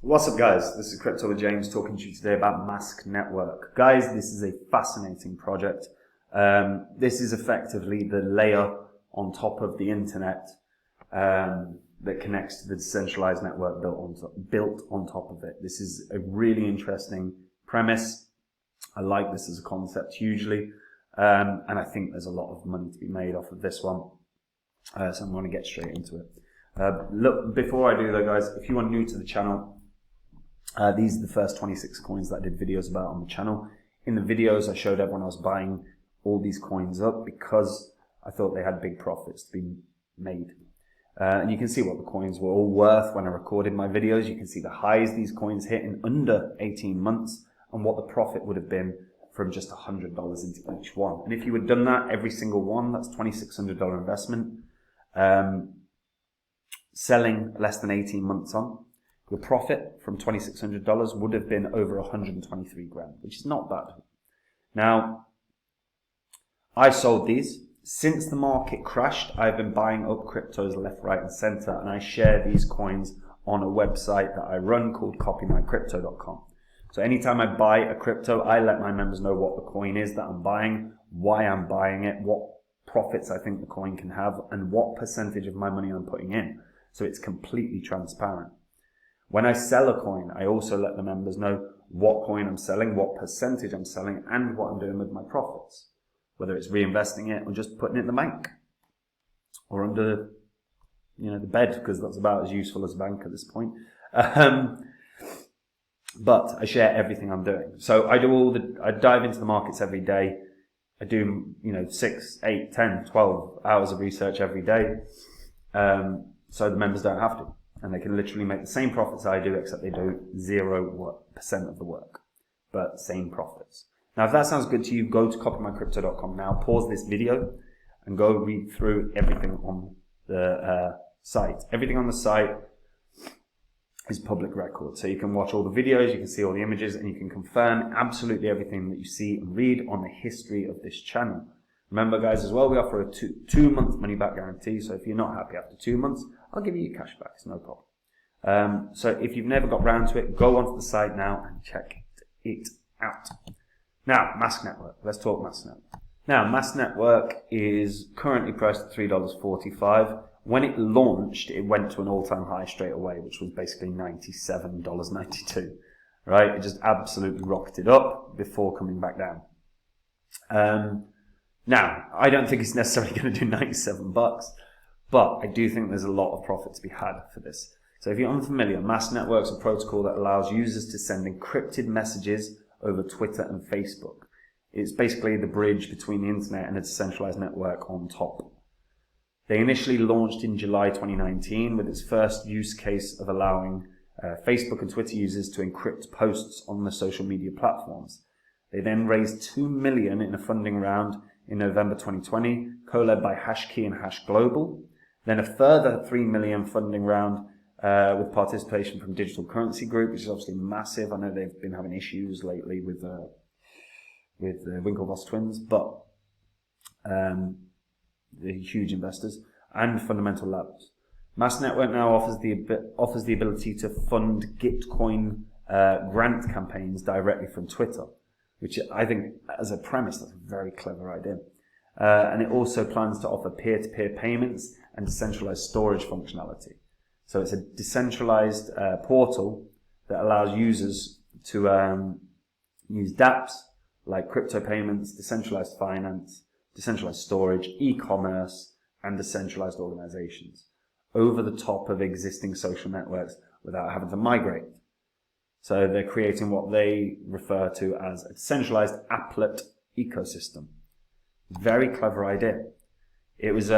What's up, guys? This is Crypto with James talking to you today about Mask Network. Guys, this is a fascinating project. This is effectively the layer on top of the internet that connects to the decentralized network built on top of it. This is a really interesting premise. I like this as a concept hugely, and I think there's a lot of money to be made off of this one. So I'm going to get straight into it. Look, before I do though, guys, if you are new to the channel, these are the first 26 coins that I did videos about on the channel. In the videos, I showed everyone I was buying all these coins up because I thought they had big profits to be made. And you can see what the coins were all worth when I recorded my videos. You can see the highs these coins hit in under 18 months and what the profit would have been from just $100 into each one. And if you had done that, every single one, that's $2,600 investment. Selling less than 18 months on, your profit from $2,600 would have been over 123 grand, which is not bad. Now, I sold these. Since the market crashed, I've been buying up cryptos left, right, and center, and I share these coins on a website that I run called copymycrypto.com. So anytime I buy a crypto, I let my members know what the coin is that I'm buying, why I'm buying it, what profits I think the coin can have, and what percentage of my money I'm putting in. So it's completely transparent. When I sell a coin, I also let the members know what coin I'm selling, what percentage I'm selling, and what I'm doing with my profits. Whether it's reinvesting it or just putting it in the bank or under, the bed, because that's about as useful as a bank at this point. But I share everything I'm doing. So I dive into the markets every day. I do, 6, 8, 10, 12 hours of research every day. So the members don't have to. And they can literally make the same profits I do, except they do 0% of the work. But same profits. Now, if that sounds good to you, go to copymycrypto.com now, pause this video, and go read through everything on the site. Everything on the site is public record. So you can watch all the videos, you can see all the images, and you can confirm absolutely everything that you see and read on the history of this channel. Remember, guys, as well, we offer a 2-month money-back guarantee. So if you're not happy after 2 months, I'll give you your cash back. It's no problem. So if you've never got round to it, go onto the site now and check it out. Now, Mask Network. Let's talk Mask Network. Now, Mask Network is currently priced at $3.45. When it launched, it went to an all-time high straight away, which was basically $97.92. Right? It just absolutely rocketed up before coming back down. Now, I don't think it's necessarily going to do $97, but I do think there's a lot of profit to be had for this. So if you're unfamiliar, Mask Network's a protocol that allows users to send encrypted messages over Twitter and Facebook. It's basically the bridge between the internet and a decentralized network on top. They initially launched in July 2019 with its first use case of allowing Facebook and Twitter users to encrypt posts on the social media platforms. They then raised $2 million in a funding round in November 2020, co-led by HashKey and Hash Global. Then a further $3 million funding round with participation from Digital Currency Group, which is obviously massive. I know they've been having issues lately with the Winklevoss twins, but they're huge investors, and Fundamental Labs. Mask Network now offers the ability to fund Gitcoin grant campaigns directly from Twitter, which I think, as a premise, that's a very clever idea. And it also plans to offer peer-to-peer payments and decentralized storage functionality. So it's a decentralized portal that allows users to use dApps like crypto payments, decentralized finance, decentralized storage, e-commerce, and decentralized organizations over the top of existing social networks without having to migrate. So they're creating what they refer to as a decentralized applet ecosystem. Very clever idea. It was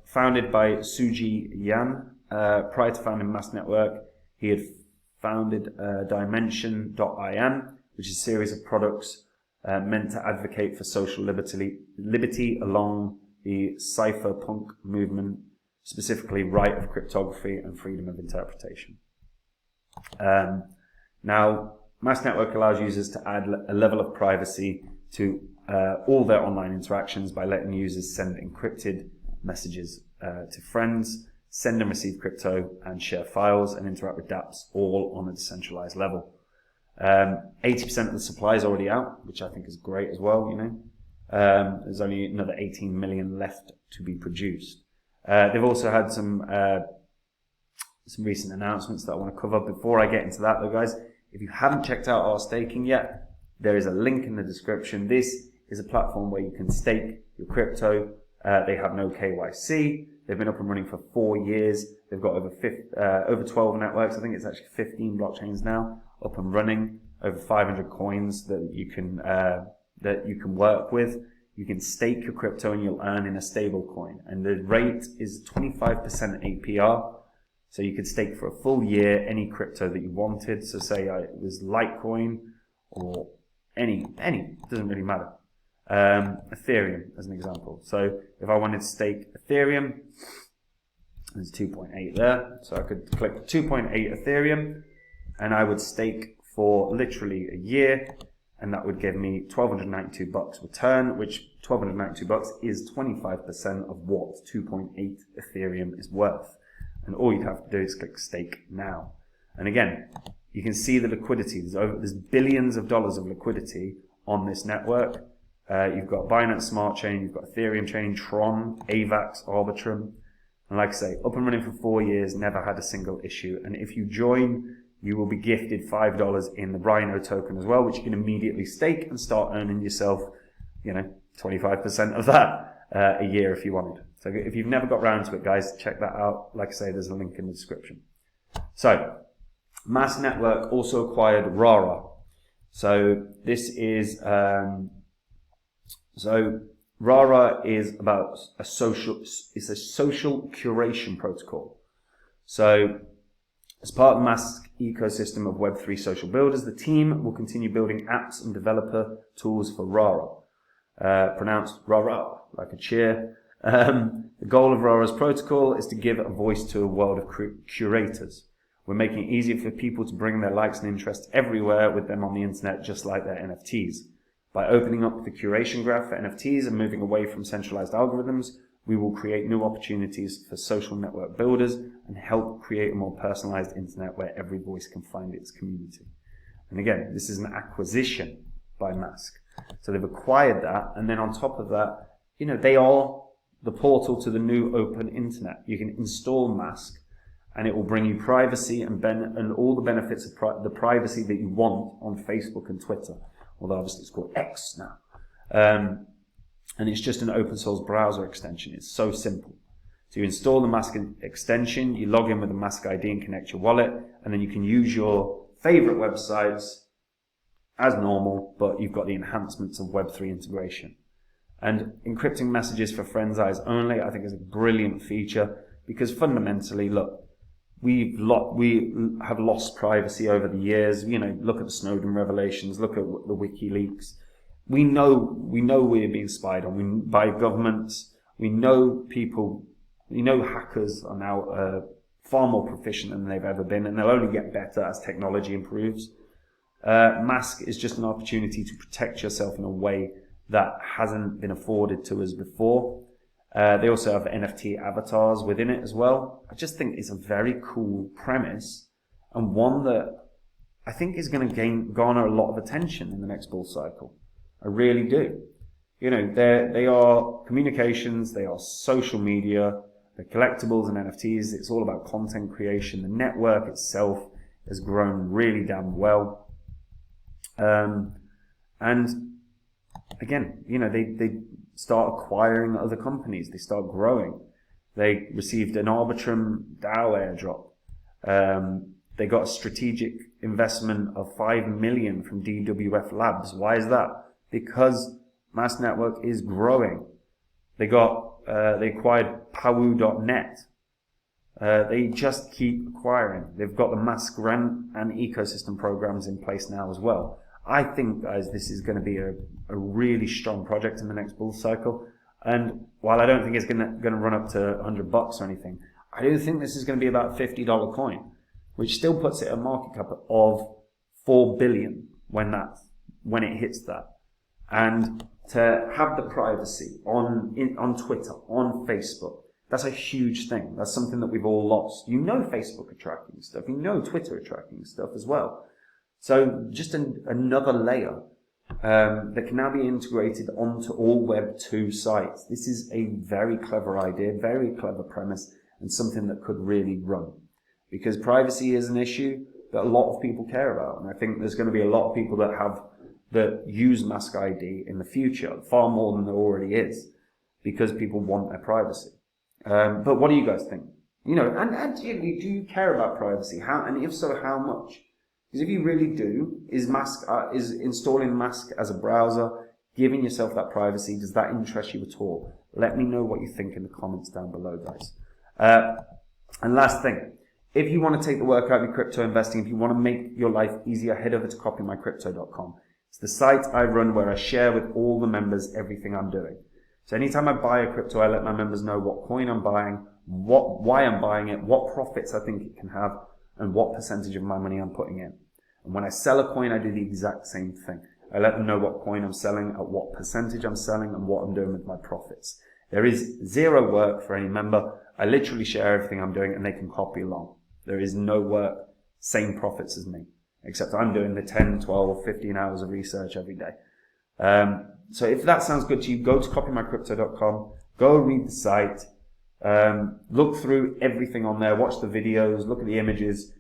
founded by Suji Yan. Prior to founding Mask Network, he had founded Dimension.im, which is a series of products meant to advocate for social liberty along the cypherpunk movement, specifically right of cryptography and freedom of interpretation. Now, Mask Network allows users to add a level of privacy to all their online interactions by letting users send encrypted messages to friends, send and receive crypto, and share files and interact with dApps all on a decentralized level. 80% of the supply is already out, which I think is great as well, you know. There's only another 18 million left to be produced. They've also had some recent announcements that I want to cover. Before I get into that though, guys, if you haven't checked out our staking yet, there is a link in the description. This is a platform where you can stake your crypto. They have no KYC. They've been up and running for 4 years. They've got over 12 networks. I think it's actually 15 blockchains now up and running. Over 500 coins that you can work with. You can stake your crypto and you'll earn in a stable coin. And the rate is 25% APR. So you could stake for a full year any crypto that you wanted. So say it was Litecoin or any, doesn't really matter. Ethereum as an example. So if I wanted to stake Ethereum, there's 2.8 there. So I could click 2.8 Ethereum and I would stake for literally a year, and that would give me $1,292 return, which $1,292 is 25% of what 2.8 Ethereum is worth. And all you'd have to do is click stake now. And again, you can see the liquidity. There's billions of dollars of liquidity on this network. You've got Binance Smart Chain, you've got Ethereum Chain, Tron, AVAX, Arbitrum. And like I say, up and running for 4 years, never had a single issue. And if you join, you will be gifted $5 in the Rhino token as well, which you can immediately stake and start earning yourself, 25% of that a year if you wanted. So if you've never got round to it, guys, check that out. Like I say, there's a link in the description. So, Mass Network also acquired Rara. So this is Rara is about it's a social curation protocol. So as part of the Mask ecosystem of Web3 social builders, the team will continue building apps and developer tools for Rara. Pronounced Rara, like a cheer. The goal of Rara's protocol is to give a voice to a world of curators. We're making it easier for people to bring their likes and interests everywhere with them on the internet, just like their NFTs. By opening up the curation graph for NFTs and moving away from centralized algorithms, we will create new opportunities for social network builders and help create a more personalized internet where every voice can find its community. And again, this is an acquisition by Mask. So they've acquired that, and then on top of that, they are the portal to the new open internet. You can install Mask, and it will bring you privacy and all the benefits of the privacy that you want on Facebook and Twitter. Although obviously it's called X now. And it's just an open source browser extension. It's so simple. So you install the Mask extension, you log in with a Mask ID and connect your wallet, and then you can use your favorite websites as normal, but you've got the enhancements of Web3 integration. And encrypting messages for friends' eyes only, I think, is a brilliant feature, because fundamentally, look, we have lost privacy over the years. Look at the Snowden revelations, look at the WikiLeaks. We know we're being spied on by governments. We know hackers are now far more proficient than they've ever been, and they'll only get better as technology improves. Mask is just an opportunity to protect yourself in a way that hasn't been afforded to us before. They also have NFT avatars within it as well. I just think it's a very cool premise, and one that I think is going to garner a lot of attention in the next bull cycle. I really do. They are communications, they are social media, they're collectibles and NFTs. It's all about content creation. The network itself has grown really damn well. And again, they start acquiring other companies. They start growing. They received an Arbitrum DAO airdrop. They got a strategic investment of $5 million from DWF Labs. Why is that? Because Mass Network is growing. They acquired Pawoo.net. They just keep acquiring. They've got the Mask grant and ecosystem programs in place now as well. I think, guys, this is going to be a really strong project in the next bull cycle. And while I don't think it's going to run up to $100 or anything, I do think this is going to be about a $50 coin, which still puts it at a market cap of $4 billion when it hits that. And to have the privacy on Twitter, on Facebook, That's a huge thing. That's something that we've all lost. You know Facebook are tracking stuff. You know Twitter are tracking stuff as well. So just another layer that can now be integrated onto all Web 2 sites. This is a very clever idea, very clever premise, and something that could really run. Because privacy is an issue that a lot of people care about. And I think there's going to be a lot of people that use Mask ID in the future, far more than there already is, because people want their privacy. But what do you guys think? You know, and do you care about privacy? How, and if so, how much? Because if you really do, is installing Mask as a browser, giving yourself that privacy, does that interest you at all? Let me know what you think in the comments down below, guys. And last thing, if you want to take the work out of your crypto investing, if you want to make your life easier, head over to copymycrypto.com. It's the site I run where I share with all the members everything I'm doing. So anytime I buy a crypto, I let my members know what coin I'm buying, why I'm buying it, what profits I think it can have, and what percentage of my money I'm putting in. And when I sell a coin, I do the exact same thing. I let them know what coin I'm selling, at what percentage I'm selling, and what I'm doing with my profits. There is zero work for any member. I literally share everything I'm doing and they can copy along. There is no work, same profits as me, except I'm doing the 10, 12, 15 hours of research every day. So if that sounds good to you, go to copymycrypto.com, go read the site, look through everything on there, watch the videos, look at the images,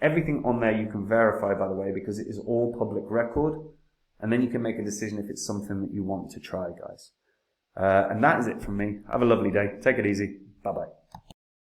everything on there you can verify, by the way, because it is all public record, and then you can make a decision if it's something that you want to try, guys. And that is it from me. Have a lovely day. Take it easy. Bye-bye.